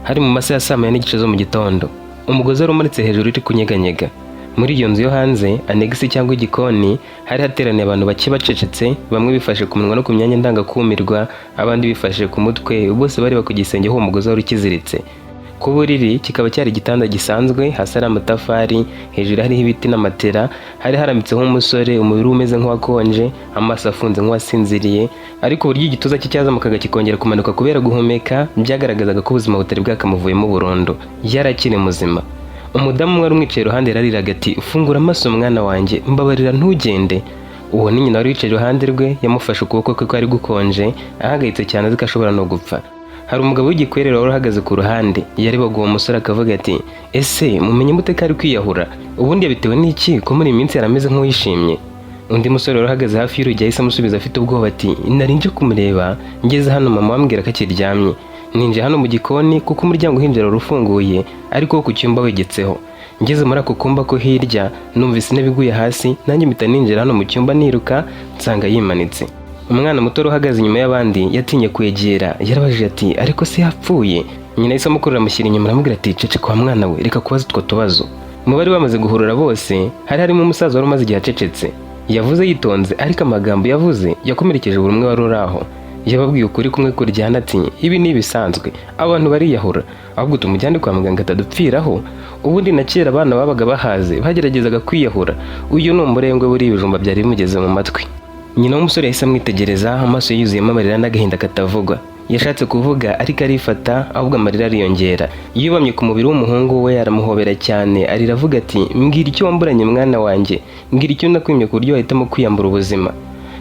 Hari mu masaha ya saa moya n'igice zo mu gitondo, umugozi wari umanitse hejuru uri kunyeganyega. Muri iyo nzu yo hanze, anegisi cyangwa igikoni, hari hateraniye abantu bake bacecetse, bamwe bifashe ku munwa no ku myanya ndangakumirwa, abandi bifashe ku mutwe, bose bari ku gisenge aho umugozi wari ukiziritse. Ku buriri kikaba cyari igitanda gisanzwe, hasi ari amatafari, hejuru hariho ibiti n'amatera, hari harambitseho umusore, umubiri umeze nk'uwakonje, amaso afunze nk'uwasinziriye, ariko uburyo igituza cye cyazamukaga kikongera kumanuka kubera guhumeka, byagaragazaga ko ubuzima butari bwakamuvuyemo burundu. Yari akiri muzima. Umudamu umwe wari umwicaye iruhande yarariraga ati, "Fungura amaso mwana wanjye, mbabarira ntugende." Uwo ni nyina wari wicaye iruhande rwe, yamufashe ukuboko kwe kwari gukonje, ahangayitse cyane azi ko ashobora no gupfa. Hari umugabo w'igikwerere wari uhagaze ku ruhande, yarebaga uwo musore akavuga ati, "Ese mumenye mute ko ari kwiyahura? Ubundi yabitewe n'iki ko muri iyi minsi yarameze nk'uwishimye?" Undi musore wari uhagaze hafi y'urugi yahise amusubiza afite ubwoba ati, "Nari nje kumureba, ngeze hano mama wambwira ko akiryamye. Ninje hano mu gikoni kuko umuryango uhinjira urufunguye, ariko wo ku cyumba wegetseho. Ngeze muri ako kumba ko hirya, numvise intebe iguye hasi, nanjye mpita ninjira hano mu cyumba niruka, nsanga yimanitse." Umwana muto uhagaze inyuma y'abandi yatinye kwegera, yarabajije ati, "Ariko se yapfuye?" Nyina yahise amukurura amushyira inyuma aramubwira ati, "Ceceka wa mwana we, reka kubaza utwo tubazo." Mu bari bamaze guhurura bose, hari harimo umusaza wari umaze igihe acecetse. Yavuze yitonze, ariko amagambo yavuze yakomerekeje buri umwe wari uri aho. Yababwiye ukuri kumwe kuryana ati, "Ibi ni ibisanzwe, abantu bariyahura, ahubwo tumujyane kwa muganga atadupfiraho. Ubundi na kera abana babaga bahaze bageragezaga kwiyahura. Uyu ni umurengwe buri ibijumba byari bimugeze mu matwi." Nyina w'umusore yahise amwitegereza, amaso yuzuyemo amarira n'agahinda katavugwa. Yashatse kuvuga ariko arifata, ahubwo amarira ariyongera. Yubamye ku mubiri w'umuhungu we aramuhobera cyane, arira avuga ati, "Mbwira icyo wamburanye mwana wanjye, mbwira icyo nakwimye ku buryo wahitamo kwiyambura ubuzima."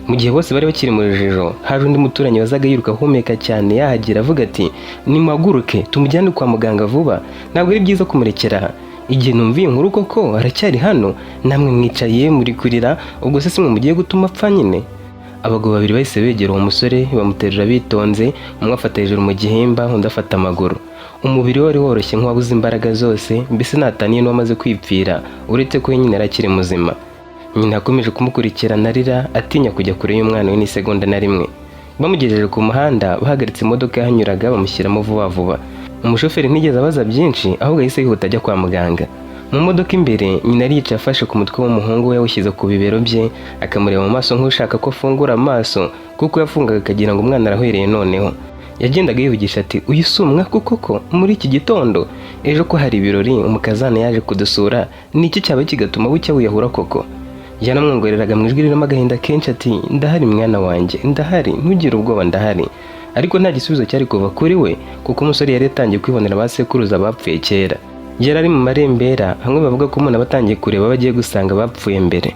Mu gihe bose bari bakiri mu rujijo, haje undi muturanyi wazaga yiruka ahumeka cyane yahagera avuga ati, "Nimuhaguruke tumujyane kwa muganga vuba, ntabwo ari byiza kumurekera aha. Igihe numviye inkuru koko aracyari hano, namwe mwicaye muri kurira, ubwo se simwe mugiye gutuma apfa nyine?" Abagabo babiri bahise begera uwo musore bamuterura bitonze, umwe afata hejuru mu gihimba, undi afata amaguru. Umubiri we wari woroshye nk'uwabuze imbaraga zose, mbese ntataniye n'uwamaze kwipfira, uretse ko nyine yari akiri muzima. Nyina akomeje kumukurikirana arira, atinya kujya kure y'umwana we n'isegonda na rimwe. Bamugejeje ku muhanda, bahagaritse imodoka yahanyuraga bamushyiramo vuba vuba. Umushoferi ntigeze abaza byinshi, ahubwo yahise yihuta ajya kwa muganga. Mu modoka imbere, nyina yari yicaye afashe ku mutwe w'umuhungu we yawushyize ku bibero bye, akamureba mu maso nk'ushaka ko afungura amaso, kuko yafungaga akagira ngo umwana arahwereye noneho. Yagendaga yivugisha ati, "Uyu si umwaku koko muri iki gitondo? Ejo ko hari ibirori umukazana yaje kudusura, ni iki cyaba kigatuma bucya wiyahura koko?" Yanamwongoreraga mu ijwi ririmo agahinda kenshi ati, "Ndahari mwana wanjye, ndahari, ntugire ubwoba, ndahari." Ariko nta gisubizo cyari kuva kuri we, kuko umusore yari yatangiye kwibonera ba sekuruza bapfuye kera. Yari ari mu marembera, hamwe bavuga ko umuntu aba atangiye kureba bagiye gusanga bapfuye mbere.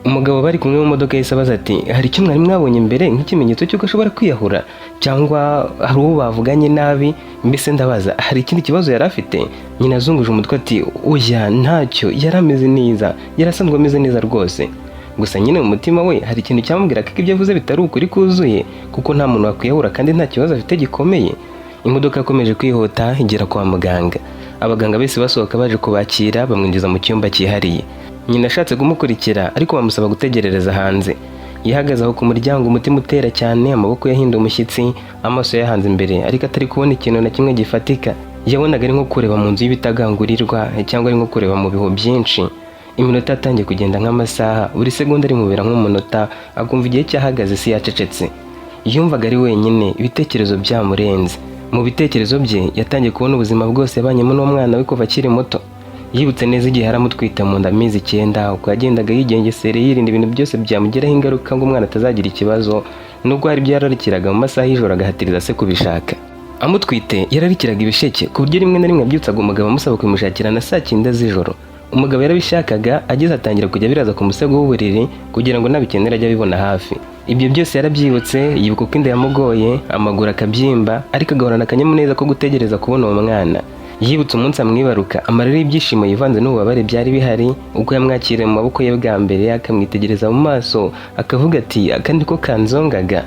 Umugabo bari kumwe mu modoka yahise abaza ati, "Hari icyo mwari mwabonye mbere nk'ikimenyetso cy'uko ashobora kwiyahura? Cyangwa hari uwo bavuganye nabi? Mbese ndabaza, hari ikindi kibazo yari afite?" Nyina azunguje umutwe ati, "Oya, ntacyo, yari ameze neza, yari asanzwe ameze neza rwose." Gusa nyine mu mutima we hari ikintu cyamubwira ko ibyo avuze bitari ukuri kuzuye, kuko nta muntu wakwiyahura kandi nta kibazo afite gikomeye. Imodoka yakomeje kwihuta igera kwa muganga. Abaganga bose basohoka baje kubakira, bamwinjiza mu cyumba cyihariye. Nyina ashatse kumukurikira, ariko bamusaba gutegerereza hanze. Yahagaze aho ku muryango, umutima utera cyane, amaboko yahinda umushyitsi, amaso yahanze imbere, ariko atari kubona ikintu na kimwe gifatika. Yabonaga ari nko kureba mu nzu y'ibitagangurirwa, cyangwa ari nko kureba mu bihu byinshi. Iminota yatangiye kugenda nk'amasaha, buri segonda rimubera nk'umunota, akumva igihe cyahagaze isi yacecetse. Yumvaga ari wenyine, ibitekerezo byamurenze. Mu bitekerezo bye yatangiye kubona ubuzima bwose yabanyemo n'umwana we kuva akiri muto. Yibutse neza igihe aramutwita mu nda amezi 9, uko yagendaga yigengesereye yirinda ibintu byose byamugiraho ingaruka ngo umwana atazagira ikibazo, nubwo hari byararikiraga mu masaha y'ijoro agahatiriza se kubishaka. Amutwite yararikiraga ibisheke, ku buryo rimwe na rimwe abyutsaga umugabo amusaba kumushakira na saa 9 z'ijoro. Umugabo yarabishakaga, ageze atangira kujya biraza ku musego w'uburiri kugira ngo nabikenera ajye abibona hafi. Ibyo byose yarabyibutse, yibuka uko inda yamugoye, amaguru akabyimba, ariko agahorana akanyamuneza ko gutegereza kubona uwo mwana. Yibutse umunsi amwibaruka, amarira y'ibyishimo yivanze n'ububabare byari bihari, uko yamwakiriye mu maboko ye bwa mbere, akamwitegereza mu maso, akavuga ati, "Aka niko kanzongaga."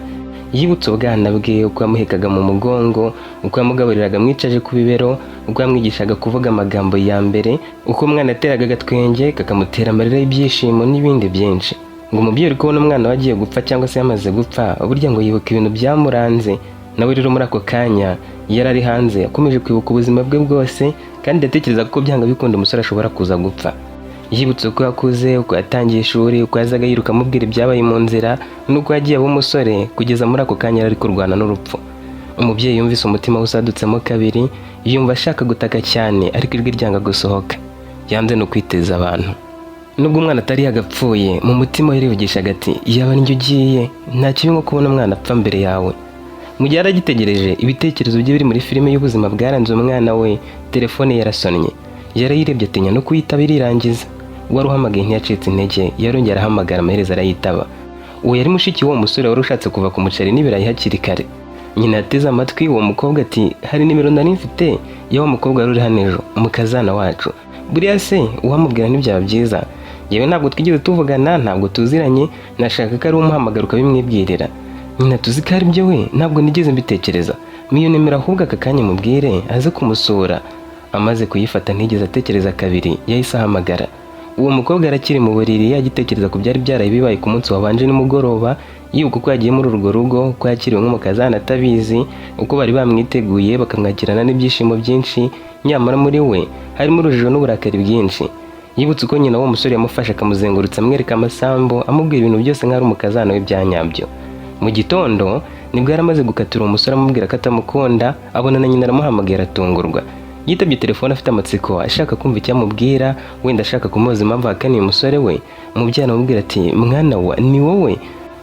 Yibutse ubwana bwe, uko yamuhekaga mu mugongo, uko yamugaburiraga amwicaje ku bibero, uko yamwigishaga kuvuga amagambo ya mbere, uko umwana ateraga agatwenge kakamutera amarira y'ibyishimo n'ibindi byinshi. Ngo umubyeyi uri kubona umwana we agiye gupfa cyangwa se yamaze gupfa, burya ngo yibuka ibintu byamuranze. Nawe rero muri ako kanya yari ari hanze akomeje kwibuka ubuzima bwe bwose kandi yatekereza ko byanga bikunda umusore ashobora kuza gupfa. Yibutse uko yakuze, uko yatangiye ishuri, uko yazaga yiruka amubwira ibyabaye mu nzira n'uko yagiye aba umusore kugeza muri ako kanya yari kurwana n'urupfu. Umubyeyi yumvise umutima usadutsemo kabiri, yumva ashaka gutaka cyane ariko ijwi ryanga gusohoka. Yanze no kwiteza abantu. Nubwo umwana atari yagapfuye, mu mutima we yarivugishaga ati yaba njye ugiye, nta kibi nko kubona umwana apfa mbere yawe. Mu gihe yaragitegereje, ibitekerezo bye biri muri filime y'ubuzima bwaranze umwana we, telefone yarasonnye. Yarayirebye atinya no kuyitaba irirangiza. Wari uhamagaye ntiyacitse intege, yarongera ahamagara amaherezo arayitaba. Uwo yari mushiki w'uwo musore wari ushatse kuva ku muceri n'ibirayi hakiri kare. Nyina yateze amatwi uwo mukobwa ati hari nimero nari mfite ya wa mukobwa wari uri hano ejo, umukazana wacu. Buriya se uwamubwira ntibyaba byiza? Yewe ntabwo twigeze tuvugana, ntabwo tuziranye, nashaka ko ari umuhamagara ukabimwibwirira. Nyina tuzi ko ari byo we, ntabwo nigeze mbitekereza. Miyo nimero ahubwo aka kanya mubwire aze kumusura. Amaze kuyifata ntigeze atekereza kabiri, yahise ahamagara. Uwo mukobwa arakiri mu buriri yagitekereza ku byari byaraye bibaye ku munsi wabanje nimugoroba, yibuka uko yagiye muri urwo rugo, ko yakiriwe nk'umukazana atabizi, uko bari bamwiteguye bakamwakirana n'ibyishimo byinshi, nyamara muri we harimo urujijo n'uburakari bwinshi. Yibutse uko nyina w'uwo musore yamufashe akamuzengurutsa amwereka amasambu, amubwira ibintu byose nk'ari umukazana we byanyabyo. Mu gitondo nibwo yari amaze gukatura uwo musore amubwira ko atamukunda, abona na nyina aramuhamagaye aratungurwa. Yitabye telefone afite amatsiko ashaka kumva icyo amubwira, wenda ashaka kumubaza impamvu ahakaniye umusore we. Umubyeyi aramubwira ati mwana wa ni wowe?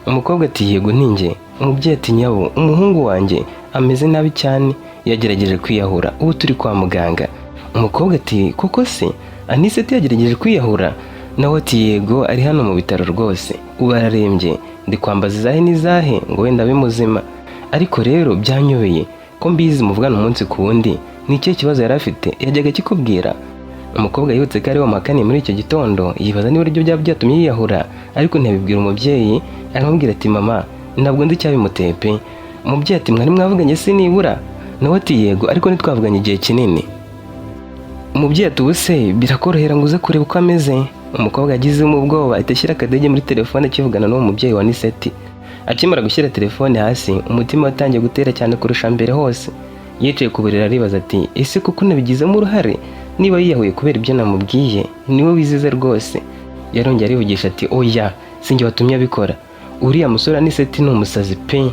Umukobwa ati yego ni njye. Umubyeyi ati nyabo, umuhungu wanjye ameze nabi cyane, yagerageje kwiyahura, ubu turi kwa muganga. Umukobwa ati koko se Aniseti yagerageje kwiyahura? Nawe ati yego ari hano mu bitaro rwose, ubu ararembye, ndi kwambaza izahe n'izahe ngo wenda abe muzima. Ariko rero byanyobeye ko mbizi muvugana umunsi ku wundi, ni ikihe kibazo yari afite yajyaga kikubwira? Umukobwa yibutse ko ari wamuhakaniye muri icyo gitondo, yibaza niba aribyo byaba byatumye yiyahura, ariko ntiyabibwira umubyeyi. Aramubwira ati mama ntabwo nzi icyabimuteye pe. Umubyeyi ati mwari mwavuganye se nibura? Nawe ati yego ariko ntitwavuganye igihe kinini. Umubyeyi ati ubuse birakorohera ngo uze kureba uko ameze? Umukobwa yagizemo ubwoba ahita ashyira akadege muri telefone akivugana n'uwo mubyeyi wa Aniseti. Akimara gushyira telefone hasi, umutima watangiye gutera cyane kurusha mbere hose. Yicaye ku buriri aribaza ati ese kuko nabigizemo uruhare? Niba yiyahuye kubera ibyo namubwiye, niwe wizize rwose. Yarongera arivugisha ati oya sinjye watumye abikora, uriya musore Aniseti ni umusazi pe.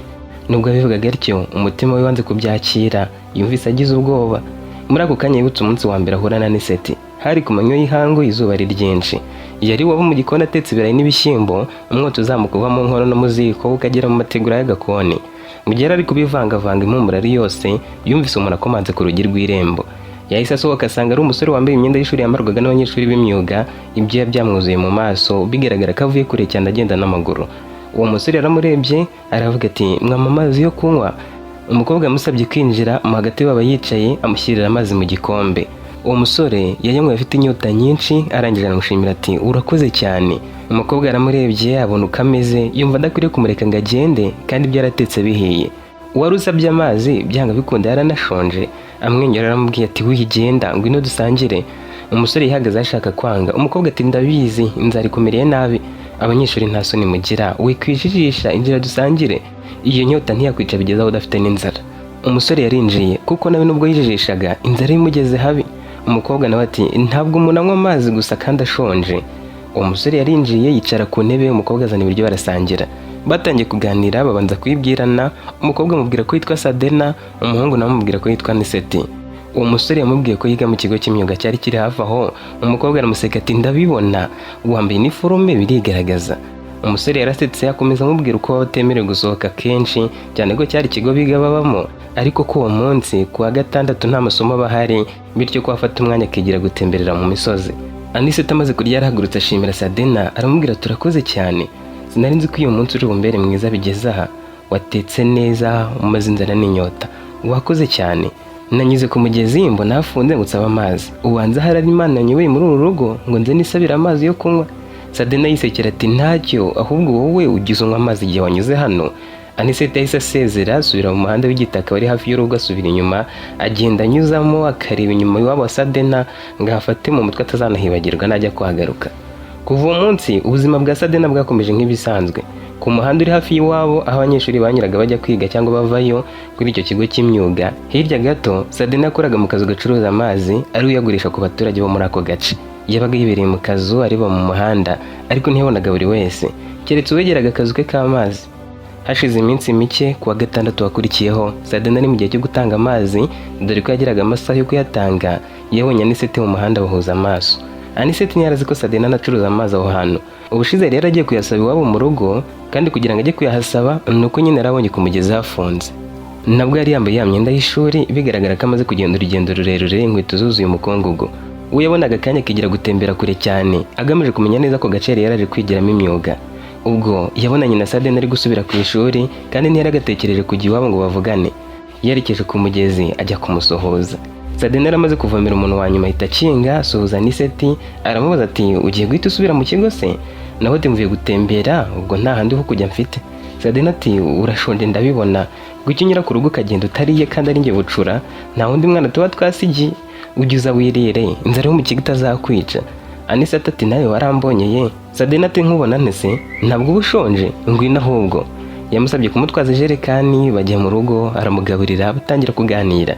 Nubwo abivugaga atyo, umutima we wanze kubyakira, yumvise agize ubwoba. Muri ako kanya yibutse umunsi wa mbere ahura na Aniseti. Hari ku manywa y'ihangu, izuba ari ryinshi. Yari waba mu gikoni atetse ibirayi n'ibishyimbo, umwotsi uzamuka uva mu nkono no mu ziko ukagera mu mategura y'agakoni. Mu gihe ari kubivangavanga impumuro ari yose, yumvise umuntu akomanze ku rugi rw'irembo. Yahise asohoka asanga ari umusore wambaye imyenda y'ishuri yambarwaga n'abanyeshuri b'imyuga, ibyo byamwuzuye mu maso, bigaragara ko avuye kure cyane agenda n'amaguru. Uwo musore yaramurebye aravuga ati mwampa amazi yo kunywa? Umukobwa yamusabye kwinjira mu hagati baba yicaye, amushyirira amazi mu gikombe. Uwo musore yayanyweye afite inyota nyinshi, arangije aramushimira ati urakoze cyane. Umukobwa yaramurebye abona uko ameze, yumva adakwiriye kumureka ngo agende kandi ibyo yaratetse bihiye. Uwari usabye amazi byanga bikunda yaranashonje, amwenyura aramubwiye ati wigenda ngwino dusangire. Umusore yihagaze ashaka kwanga, umukobwa ati ndabizi inzara ikumereye nabi, abanyeshuri nta soni mugira, wikwijijisha injira dusangire. Iyo nyota ntiyakwica bigeze aho udafite n'inzara. Umusore yarinjiye kuko nawe nubwo yijijishaga inzara imugeze habi. Umukobwa nawe ati ntabwo umuntu anywa amazi gusa kandi ashonje. Uwo musore yarinjiye yicara ku ntebe, umukobwa azana ibiryo barasangira. Batangiye kuganira babanza kwibwirana, umukobwa amubwira ko yitwa Sadena, umuhungu nawe amubwira ko yitwa Aniseti. Uwo musore yamubwiye ko yiga mu kigo cy'imyuga cyari kiri hafi aho. Umukobwa aramuseka ati ndabibona, wambaye iniforume birigaragaza. Umusore yarasetse akomeza amubwira uko batemerewe gusohoka kenshi cyane ko cyari ikigo biga babamo, ariko ko uwo munsi ku wa gatandatu nta masomo bahari, bityo ko afata umwanya akigira gutemberera mu misozi. Aniseti amaze kurya yarahagurutse ashimira Sadena, aramubwira turakoze cyane, sinari nzi ko uyu munsi uri bumbere mwiza bigeze aha, watetse neza umaze inzara n'inyota, wakoze cyane. Nanyuze ku mugezi mbona hafunze ngo nsaba amazi, ubanza hari Imana yanyoboye muri uru rugo ngo nze nisabira amazi yo kunywa. Sadena yisekera ati ntacyo, ahubwo wowe ugize unywa amazi igihe wanyuze hano. Aniseti yahise asezera asubira mu muhanda w'igitaka wari hafi y'urugo, asubira inyuma agenda anyuzamo akareba inyuma iwabo wa Sadena ngo afate mu mutwe atazanahibagirwa najya kuhagaruka. Kuva uwo munsi ubuzima bwa Sadena bwakomeje nk'ibisanzwe. ku muhanda uri hafi y'iwabo aho abanyeshuri banyuraga bajya kwiga cyangwa bavayo kuri icyo kigo cy'imyuga. Hirya gato Sadena yakoraga mu kazu gacuruza amazi ari uyagurisha ku baturage bo muri ako gace. Yabaga yibereye mu kazu areba mu muhanda ariko ntiyabonaga buri wese keretse uwegeraga akazu ke k'amazi. Hashize iminsi mike kuwa gatandatu wakurikiyeho Sadena ari mu gihe cyo gutanga amazi dore ko yageraga amasaha yo kuyatanga yabonye Anisete mu muhanda bahuza amaso. Anisete ntiyarazi ko Sadena anacuruza amazi aho hantu. Ubushize yari yaragiye kuyasaba iwabo mu rugo kandi kugira ngo ajye kuyahasaba nuko nyine yarabonye ku mugezi hafunze. Nabwo yari yambaye ya myenda y'ishuri bigaragara ko amaze kugenda urugendo rurerure inkweto zuzuye umukungugu. We yabonaga akanya akigira gutembera kure cyane agamije kumenya neza ko gace yari yaraje kwigiramo imyuga. Ubwo yabonanye na Sadena ari gusubira ku ishuri kandi ntiyaragatekereje kujya iwabo ngo bavugane. Yerekeje ku mugezi ajya kumusohoza. Sadena yaramaze kuvomera umuntu wa nyuma ahita akinga asuhuza Anisete aramubaza ati ugiye guhita usubira mu kigo se? Naho ati mvuye gutembera ubwo nta handi ho kujya mfite. Sadena ati urashonje ndabibona gucyo unyura ku rugo ukagenda utariye kandi ari njye bucura nta wundi mwana tuba twasigiye ujya uza wirire inzara yo mu kigo itazakwica. Anisete ati nawe warambonyeye. Sadena ati nkubona ntese ntabwo uba ushonje ngwino ahubwo. Yamusabye kumutwaza ijerekani bajya mu rugo aramugaburira batangira kuganira.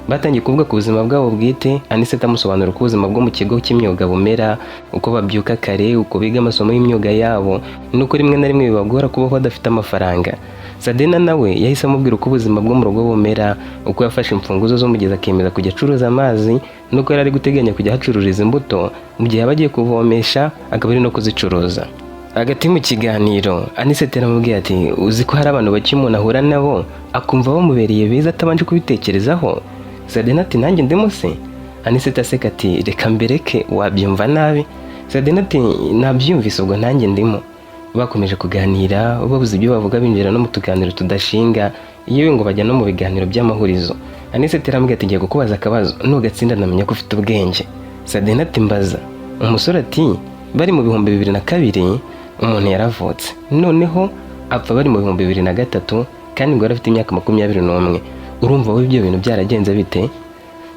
Batangiye kuvuga ku buzima bwabo bwite. Anisete amusobanura uko ubuzima bwo mu kigo cy'imyuga bumera, uko babyuka kare, uko biga amasomo y'imyuga yabo nuko rimwe na rimwe bibagora kubaho badafite amafaranga. Sadena nawe yahise amubwira uko ubuzima bwo mu rugo bumera, uko yafashe imfunguzo z'umugezi akemeza kujya acuruza amazi nuko yari ari guteganya kujya hacururiza imbuto mu gihe yaba agiye kuvomesha akaba ari no kuzicuruza. Hagati mu kiganiro Anisete aramubwira ati uzi ko hari abantu bake umuntu ahura nabo akumva bamubereye beza atabanje kubitekerezaho? Sadena ati nanjye ndimo se? Anisete aseka ati reka mbereke wabyumva nabi. Sadena ati nabyumvise ubwo nanjye ndimo. Bakomeje kuganira babuze ibyo bavuga binjira no mu tuganiro tudashinga yewe ngo bajya no mu biganiro by'amahurizo. Anisete aramubwira ati ngiye kukubaza akabazo nugatsinda namenya ko ufite ubwenge. Sadena ati mbaza. Umusore ati bari mu 2002 umuntu yaravutse noneho apfa bari mu 2003 kandi ngo arafite imyaka 21. Urumva wowe ibyo bintu byaragenze bite?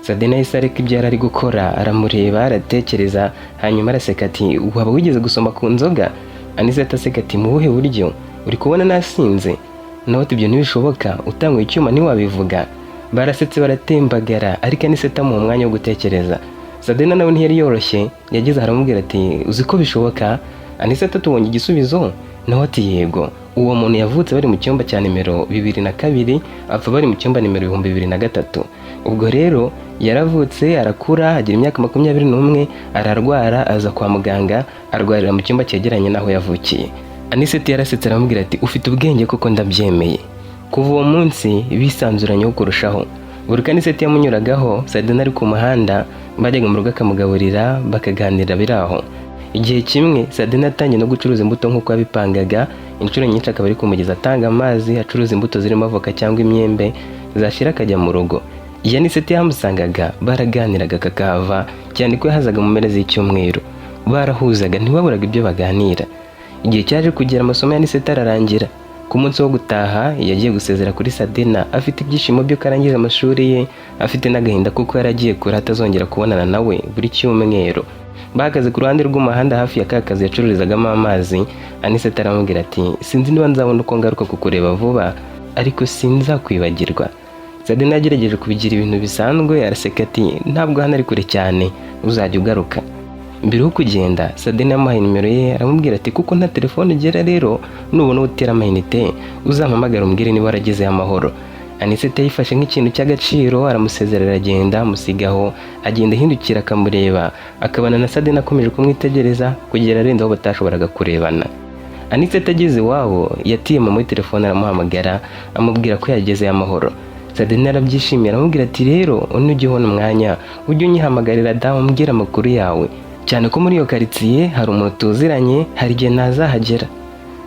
Sadena yahise areka ibyo yari ari gukora aramureba aratekereza hanyuma araseka ati waba wigeze gusoma ku nzoga? Anisete aseka ati mu buhe buryo? Uri kubona nasinze? Nawe ati ibyo ntibishoboka utangwa icyuma ntiwabivuga. Barasetse baratembagara ariko Anisete mu mwanya wo gutekereza. Sadena nawe ntiyari yoroshye yagize aramubwira ati uzi ko bishoboka? Anisete tubonye igisubizo. Nawe ati yego uwo muntu yavutse bari mu cyumba cya nimero 2002 apfa bari mu cyumba nimero 2003. Ubwo rero yaravutse arakura agira imyaka 21 ararwara aza kwa muganga arwarira mu cyumba cyegeranye naho yavukiye. Anisete yarasetse aramubwira ati ufite ubwenge koko ndabyemeye. Kuva uwo munsi bisanzuranyeho kurushaho. Buri Anisete yamunyuragaho Sadena ari ku muhanda bajyaga mu rugo akamugaburira bakaganira biraho. Igihe kimwe Sadena atangiye no gucuruza imbuto nk'uko yabipangaga. Inshuro nyinshi akaba ari kumugeza atanga amazi acuruza imbuto zirimo avoka cyangwa imyembe zashira akajya mu rugo. Iyo Anisete yamusangaga baraganiraga kakava cyane ko yahazaga mu mpera z'icyumweru. Barahuzaga ntibaburaga ibyo baganira. Igihe cyaje kugera amasomo ya Anisete ararangira. Ku munsi wo gutaha yagiye gusezera kuri Sadena afite ibyishimo byo karangije amashuri ye afite n'agahinda kuko yaragiye kure atazongera kubonana nawe buri cyumweru. Bahagaze ku ruhande rw'umuhanda hafi ya kakazi yacururizagamo amazi. Anisete aramubwira ati sinzi niba nzabona uko ngaruka kukureba vuba ariko sinzakwibagirwa. Sadena yagerageje kubigira ibintu bisanzwe araseka ati ntabwo hano ari kure cyane uzajya ugaruka. Mbere yo kugenda Sadena yamuhaye nimero ye aramubwira ati kuko nta telefone ugera rero nubona utera amayinite uzampamagara umbwire niba waragezeyo amahoro. Anisete yifashe nk'ikintu cy'agaciro aramusezerera agenda musigaho agenda hindukira akamureba akabana na Sadena akomeje kumwitegereza kugera arenze aho batashoboraga kurebana. Anisete ageze iwabo yatiye mama muri telefone aramuhamagara amubwira ko yagezeyo amahoro. Sadena arabyishimiye aramubwira ati rero unujye ubona umwanya ujye unyihamagarira dawe umbwira amakuru yawe cyane ko muri iyo karitsiye hari umuntu tuziranye hari igihe ntazahagera.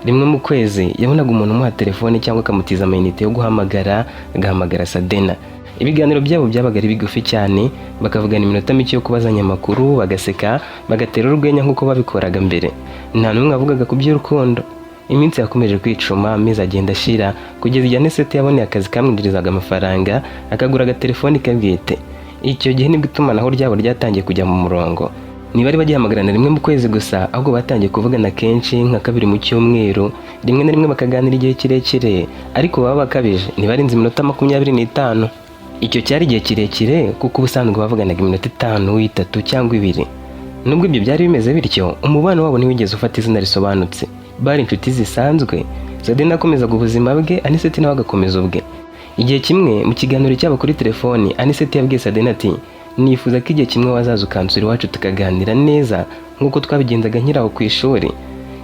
Rimwe mu kwezi yabonaga umuntu umuha telefone cyangwa akamutiza amayinite yo guhamagara agahamagara Sadena. Ibiganiro byabo byabaga ari bigufi cyane bakavugana iminota mike yo kubazanya amakuru bagaseka bagatera urwenya nk'uko babikoraga mbere. Nta n'umwe avugaga ku by'urukundo. Iminsi yakomeje kwicuma amezi agenda ashira kugeza igihe Anisete yaboneye akazi kamwinjirizaga amafaranga akagura agatelefoni ke bwite. Icyo gihe nibwo itumanaho ryabo ryatangiye kujya mu murongo. ntibari bagihamagarana rimwe mu kwezi gusa, ahubwo batangiye kuvugana kenshi nka kabiri mu cyumweru, rimwe na rimwe bakaganira igihe kirekire, ariko baba bakabije ntibarenze iminota 25. Icyo cyari igihe kirekire kuko ubusanzwe bavuganaga iminota 5, 3 cyangwa 2. Nubwo ibyo byari bimeze bityo, umubano wabo ntiwigeze ufata izina risobanutse. Bari inshuti zisanzwe. Sadena akomezaga ubuzima bwe, Anicet nawe agakomeza ubwe. Igihe kimwe mu kiganiro cyabo kuri telefoni, Anicet yabwiye Sadena ati, nifuza ko igihe kimwe wazaza ukansura iwacu tukaganira neza nk'uko twabigenzaga nkiraho ku ishuri.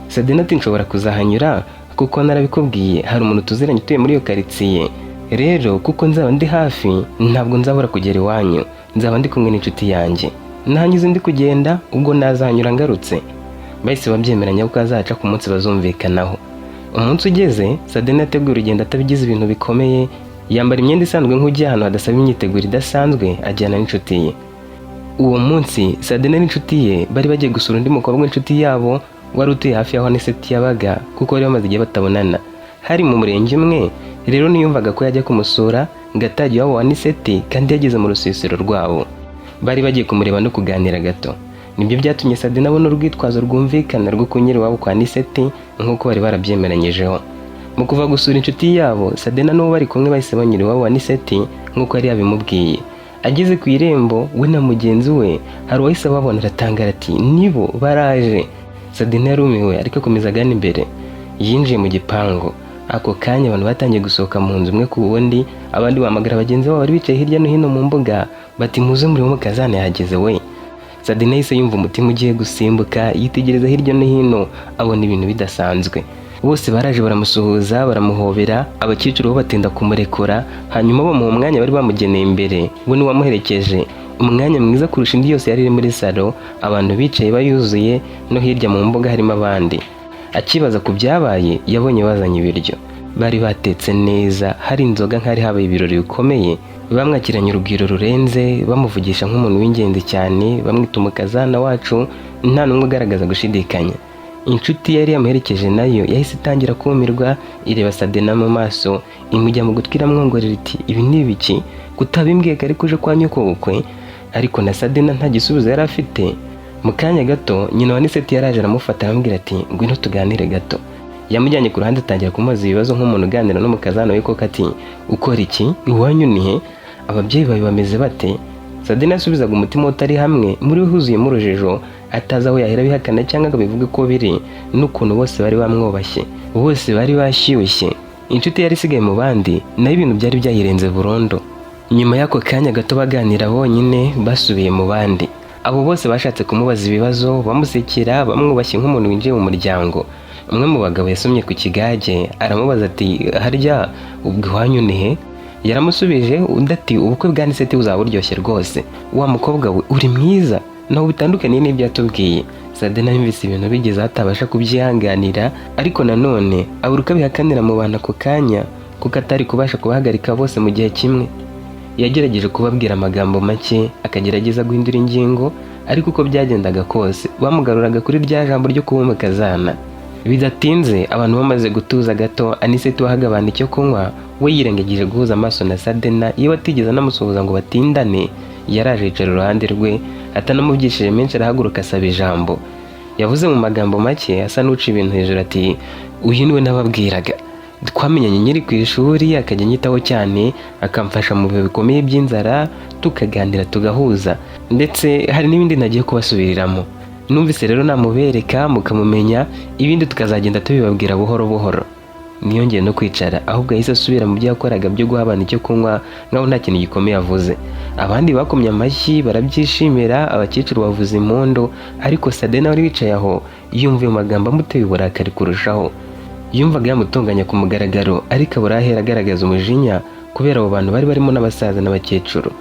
Sadena ati, nshobora kuzahanyura kuko narabikubwiye, hari umuntu tuziranye utuye muri iyo karitsiye. Rero kuko nzaba ndi hafi, ntabwo nzabura kugera iwanyu, nzaba ndi kumwe n'inshuti yanjye. Nahanyuze ndi kugenda, ubwo nazahanyura ngarutse. Bahise babyemeranya ko azaca ku munsi bazumvikanaho. Umunsi ugeze, Sadena yateguye urugendo atabigize ibintu bikomeye, yambara imyenda isanzwe nk'ujya ahantu hadasaba imyiteguro idasanzwe, ajyana n'inshuti ye. Uwo munsi Sadena n'inshuti ye bari bagiye gusura undi mukobwa w'inshuti yabo wari utuye hafi y'aho Anicet yabaga, kuko bari bamaze igihe batabonana. Hari mu murenge umwe, rero niyumvaga ko yajya kumusura ngo atagiye iwabo wa Anicet kandi yageze mu rusisiro rwabo. Bari bagiye kumureba no kuganira gato. Nibyo byatumye Sadena abona urwitwazo rwumvikana rwo kunyura iwabo kwa Anicet nk'uko bari barabyemeranyijeho. Mu kuva gusura inshuti yabo, Sadena n'uwo bari kumwe bahise banyura iwabo wa Anicet nk'uko yari yabimubwiye. Ageze ku irembo, we na mugenzi we hari uwahise ababona aratangara ati, nibo baraje. Sadena yarumiwe ariko akomeza agana imbere. Yinjiye mu gipangu. Ako kanya abantu batangiye gusohoka mu nzu umwe ku wundi, abandi bahamagara bagenzi babo bari bicaye hirya no hino mu mbuga bati, muze murebe umukazana yahageze we. Sadena yahise yumva umutima ugiye gusimbuka, yitegereza hirya no hino abona ibintu bidasanzwe. Bose baraje baramusuhuza, baramuhobera, abakecuru bo batinda kumurekura, hanyuma bamuha umwanya bari bamugeneye imbere. We niwamuherekeje, umwanya mwiza kurusha indi yose yari iri muri salo, abantu bicaye bayuzuye, no hirya mu mbuga harimo abandi. Akibaza ku byabaye, yabonye bazanye ibiryo. Bari batetse neza, hari inzoga nk'ari habaye ibirori bikomeye. Bamwakiranye urugwiro rurenze, bamuvugisha nk'umuntu w'ingenzi cyane, bamwita umukazana wacu, nta n'umwe ugaragaza gushidikanya. Inshuti yari yamuherekeje nayo yahise itangira kumirwa, ireba Sadena mu maso, imujya mu gutwi iramwongorera iti, ibi ni ibiki? Kutabimbwiye kari kuje kwa nyoko bukwe? Ariko na Sadena nta gisubizo yari afite. Mu kanya gato, nyina wa Anicet yaraje aramufata aramubwira ati, ngwino tuganire gato. Yamujyanye ku ruhande atangira kumubaza ibibazo nk'umuntu uganira n'umukazana we koko ati, ukora iki? Iwanyu ni he? Ababyeyi bawe bameze bate? Sadena yasubizaga umutima utari hamwe, muri we huzuyemo urujijo, atazi aho yahera bihakana cyangwa ngo bivuge ko biri, n'ukuntu bose bari bamwubashye, bose bari bashyushye. Inshuti yari isigaye mu bandi, nayo ibintu byari byayirenze burundu. Nyuma y'ako kanya gato baganira bonyine, basubiye mu bandi. Abo bose bashatse kumubaza ibibazo, bamusekera, bamwubashye nk'umuntu winjiye mu muryango. Umwe mu bagabo yasomye ku kigage, aramubaza ati, harya ubwo iwanyu ni he? Yaramusubije, undi ati, ubukwe bwa Anicet buzaba buryoshye rwose. Wa mukobwa we uri mwiza, naho bitandukanye n'ibyo yatubwiye. Sadena yumvise ibintu bigeze atabasha kubyihanganira, ariko nanone abura uko abihakanira mu bantu ako kanya, kuko atari kubasha kubahagarika bose mu gihe kimwe. Yagerageje kubabwira amagambo make, akagerageza guhindura ingingo, ariko uko byagendaga kose bamugaruraga kuri rya jambo ryo kuba umukazana. Bidatinze abantu bamaze gutuza gato, Anicet wahaga abantu icyo kunywa, we yirengagije guhuza amaso na Sadena, iyo atigeze anamusuhuza ngo batindane. Yaraje yicara iruhande rwe, atanamubyishije menshi arahaguruka asaba ijambo. Yavuze mu magambo make asa n'uca ibintu hejuru ati, uyu niwe nababwiraga, twamenyanye nyiri ku ishuri, akajya anyitaho cyane, akamfasha mu bihe bikomeye by'inzara, tukaganira tugahuza, ndetse hari n'ibindi nagiye kubasubiriramo. Numvise rero namubereka mukamumenya, ibindi tukazagenda tubibabwira buhoro buhoro. Niyongeye no kwicara, ahubwo yahise asubira mu byo yakoraga byo guha abantu icyo kunywa, nkaho nta kintu gikomeye avuze. Abandi bakomye amashyi barabyishimira, abakecuru bavuza impundu, ariko Sadena wari wicaye aho yumva ayo magambo amuteye uburakari kurushaho. Yumvaga yamutunganya ku mugaragaro, ariko abura ahera agaragaza umujinya kubera abo bantu bari barimo n'abasaza n'abakecuru.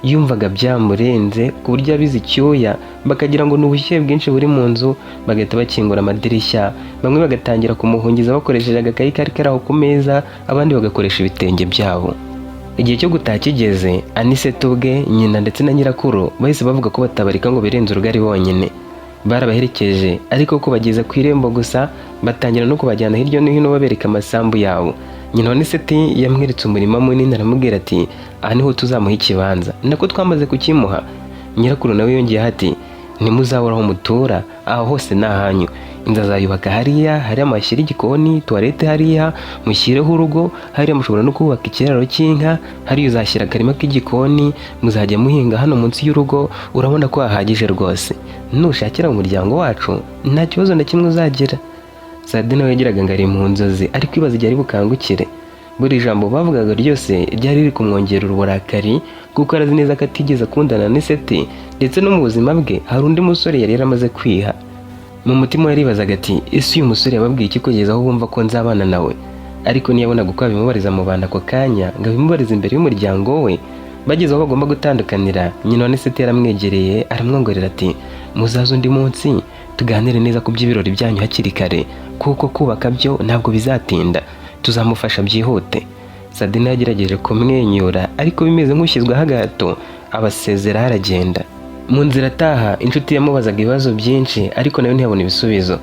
Yumvaga byamurenze ku buryo abize icyuya, bakagira ngo ni ubushyuhe bwinshi buri mu nzu, bagahita bakingura amadirishya, bamwe bagatangira kumuhungiza bakoresheje agakayi kari kari aho ku meza, abandi bagakoresha ibitenge byabo. Igihe cyo gutaha kigeze, Anicet ubwe, nyina ndetse na nyirakuru bahise bavuga ko batabarika ngo birenze urugari bonyine. Barabaherekeje, ariko ko bageze ku irembo gusa, batangira no kubajyana hirya no hino babereka amasambu yabo. Nyina wa Anicet yamweretse umurima munini aramubwira ati, aha niho tuzamuha ikibanza, nako twamaze kukimuha. Nyirakuru nawe yongeye ati, ntimuzabura aho mutura, aho hose ni ahanyu. Inzu azayubaka hariya, hariya mushyire igikoni, tuwarete hariya, mushyireho urugo, hariya mushobora no kubaka ikiraro cy'inka, hariya uzashyira akarima k'igikoni, muzajya muhinga hano munsi y'urugo, urabona ko hahagije rwose. Nushakira mu muryango wacu nta kibazo na kimwe uzagira. Sade nawe yagiraga ngo ari mu nzozi, ariko ibaza igihe ari bukangukire. Buri jambo bavugaga ryose ryari riri kumwongerera uburakari, kuko arazi neza ko atigeze akundana n'Iseti, ndetse no mu buzima bwe hari undi musore yari yaramaze kwiha. Mu mutima yaribazaga ati ese uyu musore yababwiye iki kugeza aho bumva ko nzabana nawe? Ariko niyabonaga uko abimubariza mu bana ako kanya ngo abimubarize imbere y'umuryango we, bageze aho bagomba gutandukanira, nyina wa Aniseti yaramwegereye aramwongorera ati muzaze undi munsi tuganire neza ku by'ibirori byanyu hakiri kare, kuko kubaka byo ntabwo bizatinda, tuzamufasha byihute. Sadina yagerageje kumwenyura, ariko bimeze nk'ushyizweho agahato, abasezera aragenda. Mu nzira ataha, inshuti yamubazaga ibibazo byinshi, ariko nawe ntiyabona ibisubizo.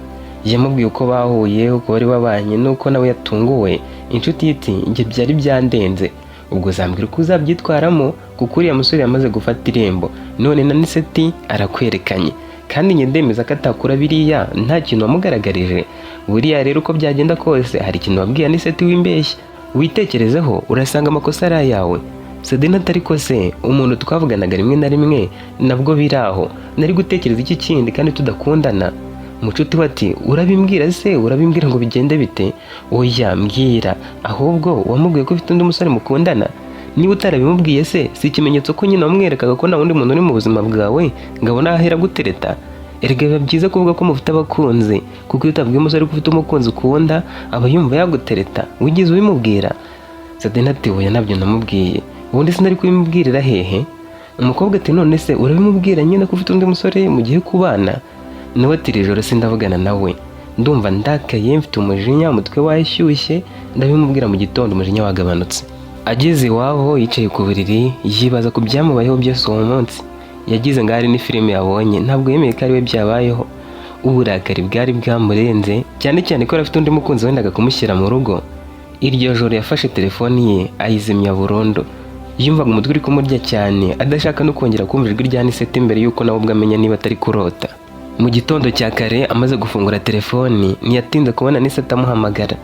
Yamubwiye uko bahuye, uko bari babanye, nuko nawe yatunguwe. Inshuti iti njye byari byandenze, ubwo uzambwira uko uzabyitwaramo, kuko uriya musore yamaze gufata irembo, none na Aniseti arakwerekanye, kandi njye ndemeza ko atakura biriya nta kintu wamugaragarije. Buriya rero uko byagenda kose hari ikintu wabwiye Aniseti w'imbeshya, witekerezeho urasanga amakosa ari ayawe. Sadina atari ko se umuntu twavuganaga rimwe na rimwe nabwo biraho, nari gutekereza iki kindi kandi tudakundana? Mucuti bati urabimbwira se, urabimbwira ngo bigende bite? Oya mbwira, ahubwo wamubwiye ko ufite undi musore mukundana? Niba utarabimubwiye se si ikimenyetso ko nyine wamwerekaga ko nta wundi muntu uri mu buzima bwawe ngabona ahera gutereta? Erega biba byiza kuvuga ko mufite abakunzi, kuko iyo utabwiye umusore ko ufite umukunzi ukunda aba yumva yagutereta. Wigeze ubimubwira? Sadina ati oya nabyo namubwiye, ubundi sinari kubimubwirira hehe? Umukobwa ati none se urabimubwira nyine ko ufite undi musore mugiye kubana? Nawe ati iri joro sindavugana nawe, ndumva ndakaye, mfite umujinya, umutwe washyushye, ndabimubwira mu gitondo umujinya wagabanutse. Ageze iwabo yicaye ku buriri yibaza ku byamubayeho byose uwo munsi. Yagize ngo hari ni filime yabonye, ntabwo yemeye ko ari we byabayeho. Uburakari bwari bwamurenze, cyane cyane ko afite undi mukunzi wendaga kumushyira mu rugo. Iryo joro yafashe telefoni ye ayizimya burundu. Yumvaga umutwe uri kumurya cyane, adashaka no kongera kumva ijwi rya Aniseti mbere yuko nawe ubwo amenya niba atari kurota. Mu gitondo cya kare amaze gufungura telefoni, ntiyatinze kubona Aniseti amuhamagara.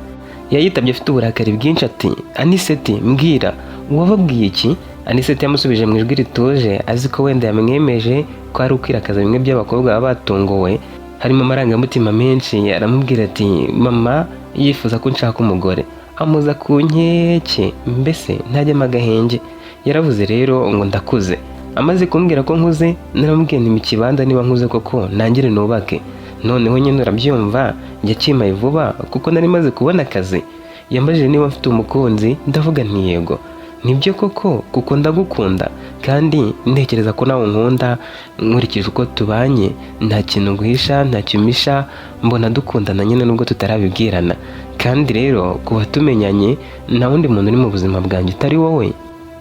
Yayitabye afite uburakari bwinshi ati Aniseti mbwira, wababwiye iki? Aniseti yamusubije mu ijwi rituje, azi ko wenda yamwemeje ko ari ukwirakaza bimwe by'abakobwa baba batunguwe, harimo amarangamutima menshi. Aramubwira ati mama yifuza ko nshaka umugore, amuza ku nkeke, mbese ntajyamo agahenge. Yaravuze rero ngo ndakuze. Amaze kumbwira ko nkuze, naramubwiye nti mu kibanza niba nkuze koko nangire nubake. Noneho nyine urabyumva, njya kimaye vuba kuko nari maze kubona akazi. Yambajije niba mfite umukunzi, ndavuga nti yego. Nibyo koko kuko ndagukunda, kandi ntekereza ko nawe nkunda, nkurikije uko tubanye, nta kintu nguhisha, nta cyumisha, mbona dukundana nyine nubwo tutarabibwirana. Kandi rero kuba tumenyanye nta wundi muntu uri mu buzima bwanjye utari wowe.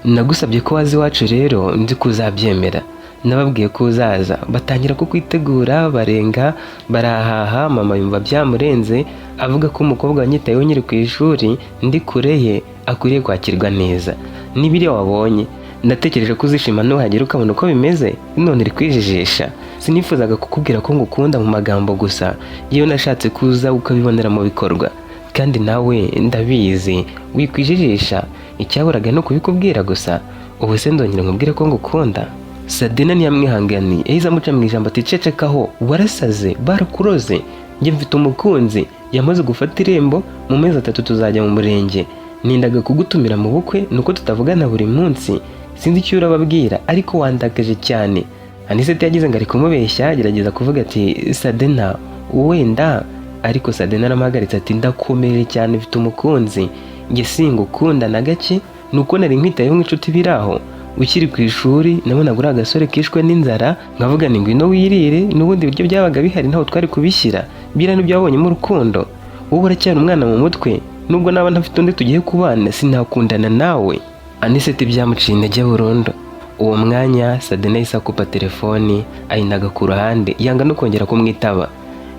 Nagusabye ko waza iwacu rero nzi ko uzabyemera. Nababwiye ko uzaza, batangira ko kwitegura, barenga barahaha. Mama yumva byamurenze, avuga ko umukobwa wanyitayeho nyiri ku ishuri ndi kure ye akwiriye kwakirwa neza. N'ibiri wabonye natekereje ko uzishima nuhagera ukabona uko bimeze, none uri kwijijisha. Sinifuzaga kukubwira ko ngukunda mu magambo gusa, yewe nashatse kuza ukabibonera mu bikorwa, kandi nawe ndabizi wikwijijisha. Icyaburaga no kubikubwira gusa, ubu se ndongera nkubwire ko ngukunda? Sadina ntiyamwihanganiye, yahise amuca mu ijambo ati cecekaho, warasaze, barakuroze, njye mfite umukunzi, yamaze gufata irembo, mu mezi 3 tuzajya mu murenge. Nindaga kugutumira mu bukwe nuko tutavugana buri munsi, sinzi icyo urababwira ariko wandakaje cyane. Aniseti yagize ngo ari kumubeshya, agerageza kuvuga ati Sadina wenda, ariko Sadina aramuhagaritse ati ndakomeje cyane, mfite umukunzi, njye singukunda na gake, nuko nari nkwitayeho nk'inshuti biraho. Ukiri ku ishuri nabonaga uri agasore kishwe n'inzara, nkavuga ni ngwino wirire, n'ubundi biryo byabaga bihari ntaho twari kubishyira, bira n'ibyo wabonyemo urukundo. Wowe uracyari umwana mu mutwe, nubwo naba ntafite undi tugiye kubana sinakundana nawe. Aniseti byamuciye intege burundu. Uwo mwanya Sadina yahise akupa telefoni, ayinaga ku ruhande, yanga no kongera kumwitaba.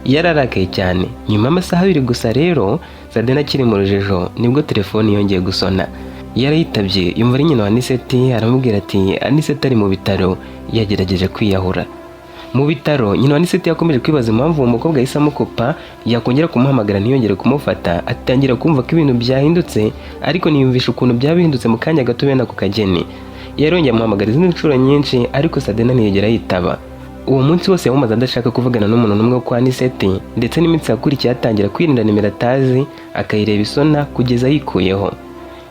Yararakaye cyane. Nyuma y'amasaha 2 gusa rero, Sadina akiri mu rujijo, nibwo telefoni yongeye gusona. Yarayitabye, yumva ari nyina wa Aniseti, aramubwira ati Aniseti ari mu bitaro, yagerageje kwiyahura. Mu bitaro nyina wa Anicet yakomeje kwibaza impamvu uwo mukobwa yahise amukopa, yakongera kumuhamagara ntiyongere kumufata, atangira kumva ko ibintu byahindutse, ariko ntiyumvisha ukuntu byabihindutse mu kanya gato bene ako kageni. Yarongeye amuhamagara izindi nshuro nyinshi, ariko Sadena ntiyigera yitaba. Uwo munsi wose yawumaze adashaka kuvugana n'umuntu n'umwe wo kwa Anicet, ndetse n'iminsi yakurikiye atangira kwirinda nimero atazi, akayireba isona kugeza yikuyeho.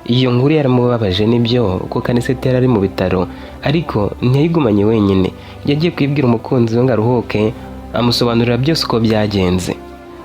Iyo nkuru yaramubabaje nibyo kuko Anicet yari ari mu bitaro, ariko ntiyayigumanye wenyine. Yagiye kwibwira umukunzi we ngo aruhuke, amusobanurira byose uko byagenze.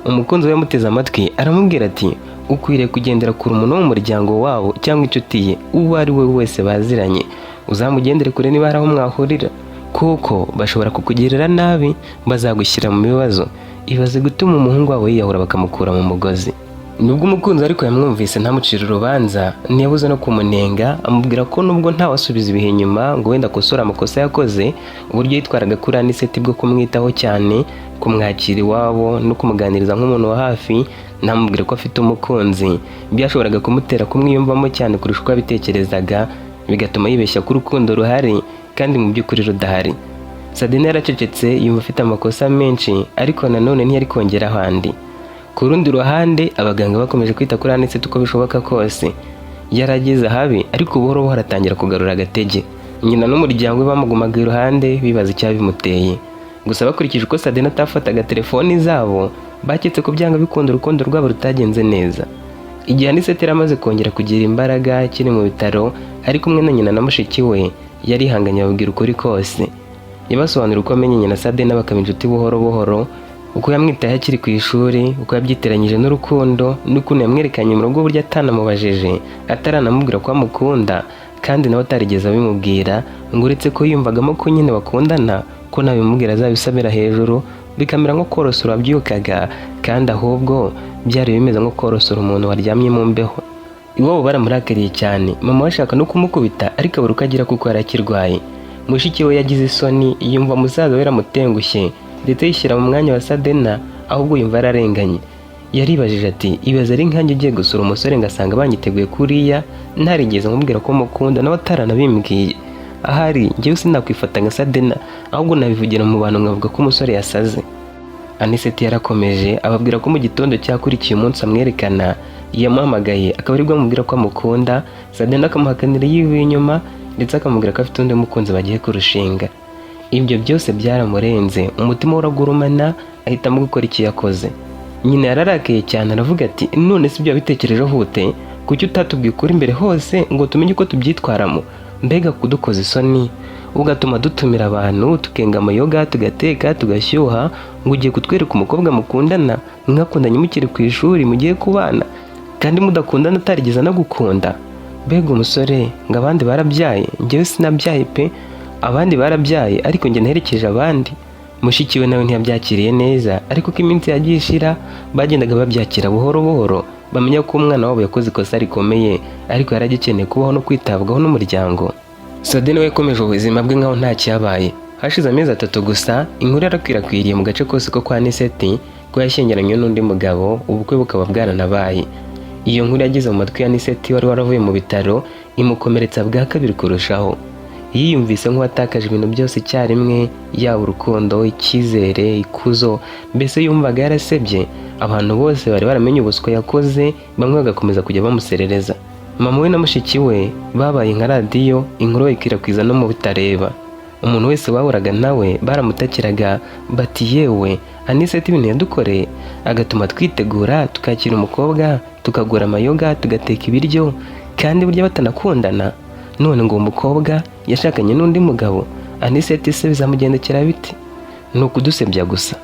Umukunzi we yamuteze amatwi aramubwira ati ukwiriye kugendera kure umuntu wo mu muryango wabo cyangwa inshuti ye uwo ari we wese baziranye, uzamugendere kure niba hari aho mwahurira, kuko bashobora kukugirira nabi, bazagushyira mu bibazo. Ibaze gutuma umuhungu wabo yiyahura bakamukura mu mugozi. Nubwo umukunzi ariko yamwumvise ntamucira urubanza, ntiyabuze no kumunenga, amubwira ko nubwo ntawasubiza ibihe inyuma ngo wenda akosore amakosa yakoze, uburyo yitwaraga kuri Anicet bwo kumwitaho cyane, kumwakira iwabo no kumuganiriza nk'umuntu wa hafi, ntamubwire ko afite umukunzi, byashoboraga kumutera kumwiyumvamo cyane kurusha uko yabitekerezaga, bigatuma yibeshya ko urukundo ruhari kandi mu by'ukuri rudahari. Sadena yaracecetse yumva afite amakosa menshi, ariko nanone ntiyari kongeraho andi. Ku rundi ruhande abaganga bakomeje kwita kuri Anicet uko bishoboka kose. Yarageze habi, ariko buhoro buhoro atangira kugarura agatege. Nyina n'umuryango we bamugumaga iruhande bibaza icyabimuteye. Gusa bakurikije uko Sadena atafataga telefoni zabo, baketse ko byanga bikunda urukundo rwabo rutagenze neza. Igihe Anicet yaramaze kongera kugira imbaraga akiri mu bitaro, ari kumwe na nyina na mushiki we, yarihanganye ababwira ukuri kose. Yabasobanurira uko amenye nyina Sadena bakaba inshuti buhoro buhoro, uko yamwitaye akiri ku ishuri, uko yabyiteranyije n'urukundo, n'ukuntu yamwerekanye mu rugo buryo atanamubajije, ataranamubwira ko amukunda, kandi nawe atarigeze abimubwira, ngo uretse ko yiyumvagamo ko nyine bakundana, ko nabimubwira azabisabira hejuru, bikamera nko korosora wabyukaga, kandi ahubwo byari bimeze nko korosora umuntu waryamye mu mbeho. Iwabo baramurakariye cyane, mama we ashaka no kumukubita, ariko abura uko agira kuko yari akirwaye. Mushiki we yagize isoni, yumva musaza we yaramutengushye, ndetse yishyira mu mwanya wa Sadena, ahubwo yumva yararenganye. Yaribajije ati ibaze ari nkanjye ugiye gusura umusore ngasanga banyiteguye kuriya, ntarigeze nkubwira ko mukunda nawe ataranabimbwiye. Ahari njyewe sinakwifata nka Sadena, ahubwo nabivugira mu bantu nkavuga ko umusore yasaze. Anicet yarakomeje ababwira ko mu gitondo cyakurikiye umunsi amwerekana, yamuhamagaye akaba aribwo amubwira ko amukunda. Sadena akamuhakanira yivuye inyuma, ndetse akamubwira ko afite undi mukunzi bagiye kurushinga. Ibyo byose byaramurenze, umutima uragurumana, ahitamo gukora icyo yakoze. Nyina yararakaye cyane aravuga ati none si byo wabitekerejeho ute, kuki utatubwiye ukuri imbere hose ngo tumenye uko tubyitwaramo? Mbega kudukoza isoni, ugatuma dutumira abantu tukenga amayoga, tugateka, tugashyuha, ngo ugiye kutwereka umukobwa mukundana, mwakundanye mukiri ku ishuri mugiye kubana, kandi mudakundana atarigeze anagukunda. Mbega umusore ngo abandi barabyaye, njyewe sinabyaye pe, abandi barabyaye ariko njye naherekeje abandi. Mushiki we nawe ntiyabyakiriye neza, ariko ko iminsi yagiye ishira bagendaga babyakira buhoro buhoro, bamenya ko umwana wabo yakoze ikosa rikomeye, ariko yaragikeneye kubaho no kwitabwaho n'umuryango. Sadena we yakomeje ubuzima bwe nkaho nta cyabaye. Hashize amezi 3 gusa, inkuru yarakwirakwiriye mu gace kose ko kwa Anicet ko yashyingiranywe n'undi mugabo, ubukwe bukaba bwaranabaye. Iyo nkuru yageze mu matwi ya Anicet wari waravuye mu bitaro, imukomeretsa bwa kabiri kurushaho. Yiyumvise nk'uwatakaje ibintu byose icyarimwe, yaba urukundo, icyizere, ikuzo, mbese yumvaga yarasebye. Abantu bose bari baramenye ubuswa yakoze, bamwe bagakomeza kujya bamuserereza. Mama we na mushiki we babaye nka radiyo, inkuru ikwirakwiza no mu bitareba. Umuntu wese wahuraga nawe baramutakiraga bati yewe Anicet ibintu yadukoreye, agatuma twitegura tukakira umukobwa, tukagura amayoga, tugateka ibiryo, kandi burya batanakundana. None ngo umukobwa yashakanye n'undi mugabo, Anicet se bizamugendekera bite? Ni ukudusebya gusa.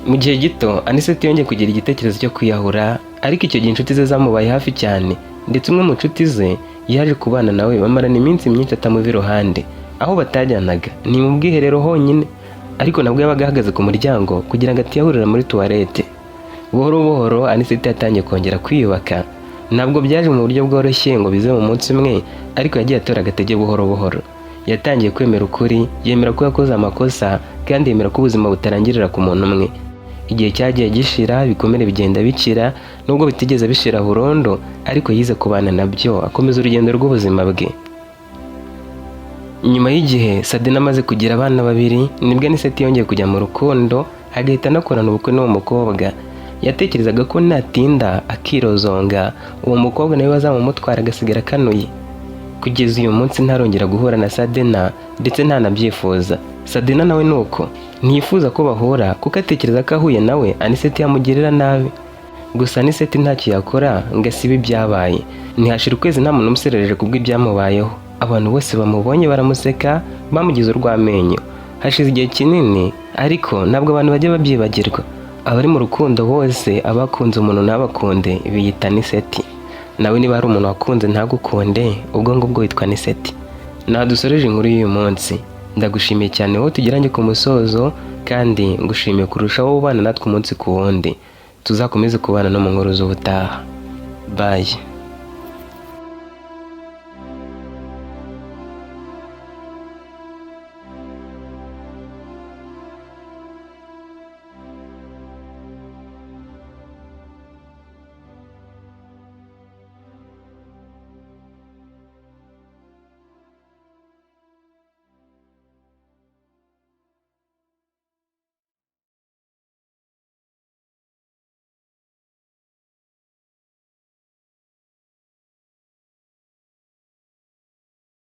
Mu gihe gito Anicet yongeye kugira igitekerezo cyo kwiyahura, ariko icyo gihe inshuti ze zamubaye hafi cyane, ndetse umwe mu nshuti ze yaje kubana nawe, bamarana iminsi myinshi atamuva iruhande. Aho batajyanaga ni mu bwiherero honyine, ariko nabwo yabaga ahagaze ku muryango kugira ngo atiyahurira muri tuwarete. Buhoro buhoro Anicet yatangiye kongera kwiyubaka. Ntabwo byaje mu buryo bworoshye ngo bize mu munsi umwe, ariko yagiye atora agatege buhoro buhoro. Yatangiye kwemera ukuri, yemera ko yakoze amakosa, kandi yemera ko ubuzima butarangirira ku muntu umwe. Igihe cyagiye gishira, ibikomere bigenda bikira, nubwo bitigeze bishira burundu, ariko yize kubana nabyo, akomeza urugendo rw'ubuzima bwe. Nyuma y'igihe Sadina amaze kugira abana babiri nibwo Aniseti yongeye kujya mu rukundo agahita anakorana ubukwe n'uwo mukobwa. Yatekerezaga ko natinda akirozonga uwo mukobwa nawe bazamumutwara agasigara akanuye. Kugeza uyu munsi ntarongera guhura na Sadina ndetse ntanabyifuza. Sadina nawe nuko ntiyifuza ko bahura kuko atekereza ko ahuye nawe Aniseti yamugirira nabi. Gusa Aniseti ntacyo yakora ngo asibe ibyabaye. Ntihashira ukwezi nta muntu umuserereje kubw'ibyamubayeho. Abantu bose bamubonye baramuseka bamugize urw'amenyo. Hashize igihe kinini ariko ntabwo abantu bajya babyibagirwa. Abari mu rukundo bose abakunze umuntu ntabakunde biyita Aniseti. Nawe niba hari umuntu wakunze ntagukunde ubwo ngubwo witwa Aniseti. Nadusoreje inkuru y'uyu munsi. Ndagushimiye cyane wowe tugiranye ku musozo kandi ngushimiye kurushaho ubana natwe umunsi ku wundi. Tuzakomeze kubana no mu nkuru z'ubutaha. Bye.